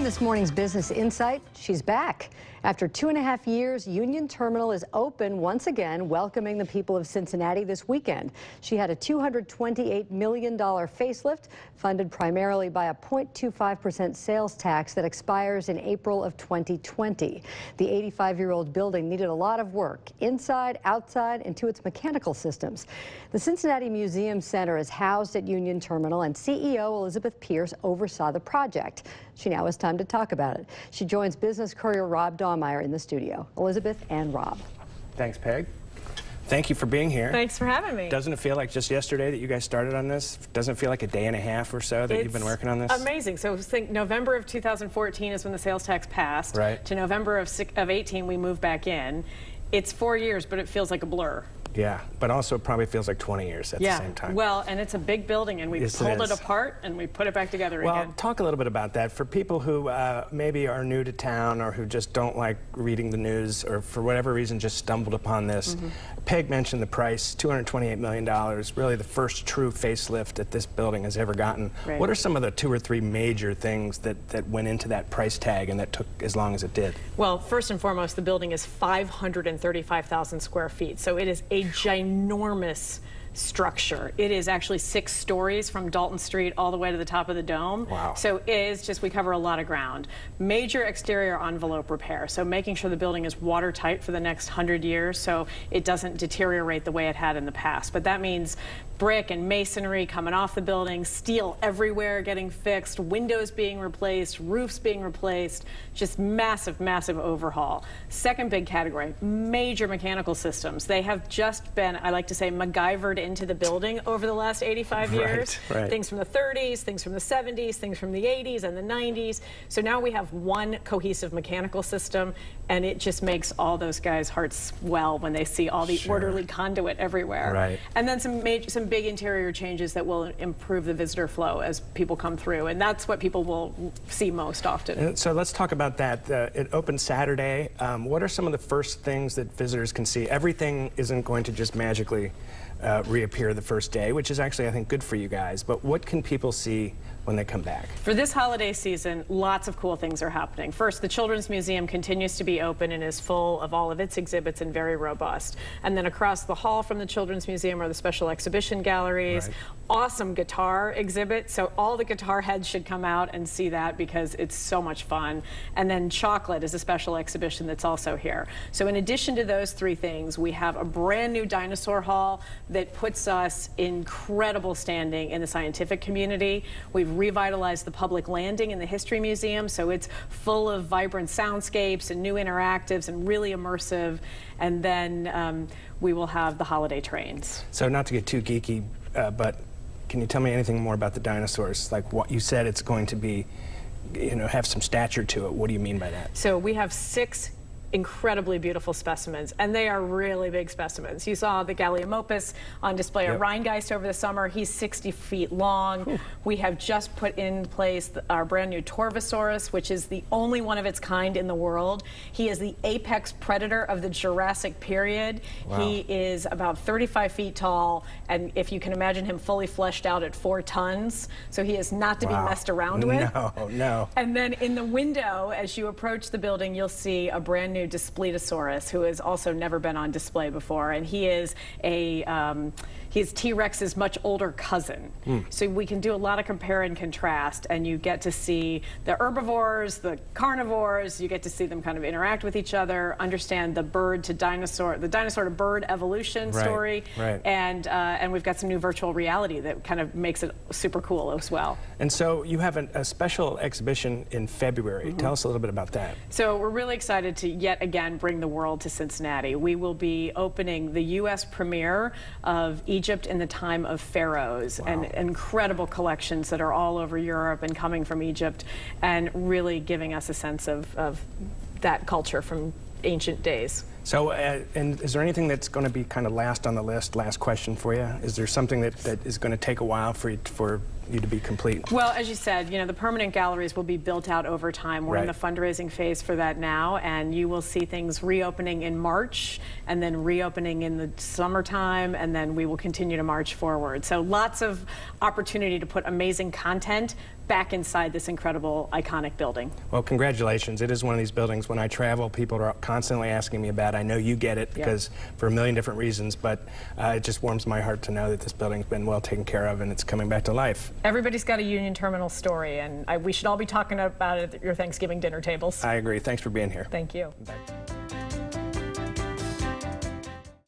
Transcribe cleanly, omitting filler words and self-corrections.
this morning's Business Insight, she's back. After 2.5 years, Union Terminal is open once again, welcoming the people of Cincinnati this weekend. She had a $228 million facelift, funded primarily by a 0.25% sales tax that expires in April of 2020. The 85-year-old building needed a lot of work, inside, outside, and to its mechanical systems. The Cincinnati Museum Center is housed at Union Terminal, and CEO Elizabeth Pierce oversaw the project. She now has time to talk about it. She joins Business Courier Rob Dawmeyer in the studio. Elizabeth and Rob. Thanks, Peg. Thank you for being here. Thanks for having me. Doesn't it feel like just yesterday that you guys started on this? Doesn't it feel like a day and a half or so that you've been working on this? Amazing. So think November of 2014 is when the sales tax passed. Right. To November of 18 we moved back in. It's 4 years, but it feels like a blur. Yeah, but also it probably feels like 20 years at the same time. Well, and it's a big building, and we pulled it apart and we put it back together again. Well, talk a little bit about that. For people who maybe are new to town or who just don't like reading the news or for whatever reason just stumbled upon this, Peg mentioned the price, $228 million, really the first true facelift that this building has ever gotten. Right. What are some of the 2 or 3 major things that went into that price tag and that took as long as it did? Well, first and foremost, the building is 535,000 square feet, so it is a ginormous structure. It is actually 6 stories from Dalton Street all the way to the top of the dome. Wow. So it is just, we cover a lot of ground. Major exterior envelope repair, so making sure the building is watertight for the next 100 years so it doesn't deteriorate the way it had in the past. But that means brick and masonry coming off the building, steel everywhere getting fixed, windows being replaced, roofs being replaced, just massive, massive overhaul. Second big category, major mechanical systems. They have just been, I like to say, MacGyvered into the building over the last 85 years. Right. Things from the 30s, things from the 70s, things from the 80s and the 90s. So now we have one cohesive mechanical system, and it just makes all those guys' hearts swell when they see all the orderly conduit everywhere. Right. And then some big interior changes that will improve the visitor flow as people come through, and that's what people will see most often. And so let's talk about that. It opened Saturday. What are some of the first things that visitors can see? Everything isn't going to just magically reappear the first day, which is actually, I think, good for you guys. But what can people see when they come back? For this holiday season, lots of cool things are happening. First, the Children's Museum continues to be open and is full of all of its exhibits and very robust. And then across the hall from the Children's Museum are the special exhibition galleries. Right. Awesome guitar exhibit, so all the guitar heads should come out and see that because it's so much fun. And then chocolate is a special exhibition that's also here. So in addition to those 3 things, we have a brand new dinosaur hall that puts us in incredible standing in the scientific community. We've revitalized the public landing in the History Museum, so it's full of vibrant soundscapes and new interactives and really immersive. And then we will have the holiday trains. So not to get too geeky, but can you tell me anything more about the dinosaurs? Like what you said, it's going to be, you know, have some stature to it. What do you mean by that? So we have 6 incredibly beautiful specimens, and they are really big specimens. You saw the Gallimimus on display at Rheingeist over the summer. He's 60 feet long. Whew. We have just put in place our brand new Torvosaurus, which is the only one of its kind in the world. He is the apex predator of the Jurassic period. Wow. He is about 35 feet tall, and if you can imagine him fully fleshed out at 4 tons, so he is not to be messed around with. No. And then in the window, as you approach the building, you'll see a brand new Displetosaurus, who has also never been on display before, and he is he's T-Rex's much older cousin. So we can do a lot of compare and contrast, and you get to see the herbivores, the carnivores, you get to see them kind of interact with each other, understand the dinosaur to bird evolution story, and we've got some new virtual reality that kind of makes it super cool as well. And so you have a special exhibition in February. Tell us a little bit about that. So we're really excited to yet again bring the world to Cincinnati. We will be opening the U.S. premiere of Egypt in the time of pharaohs, and incredible collections that are all over Europe and coming from Egypt, and really giving us a sense of that culture from ancient days. So, and is there anything that's going to be kind of last on the list? Last question for you. Is there something that is going to take a while for you to be complete? Well, as you said, the permanent galleries will be built out over time. We're in the fundraising phase for that now, and you will see things reopening in March and then reopening in the summertime, and then we will continue to march forward. So lots of opportunity to put amazing content back inside this incredible, iconic building. Well, congratulations. It is one of these buildings, when I travel, people are constantly asking me about it. I know you get it because for a million different reasons, but it just warms my heart to know that this building's been well taken care of and it's coming back to life. Everybody's got a Union Terminal story, and we should all be talking about it at your Thanksgiving dinner tables. I agree. Thanks for being here. Thank you. Bye.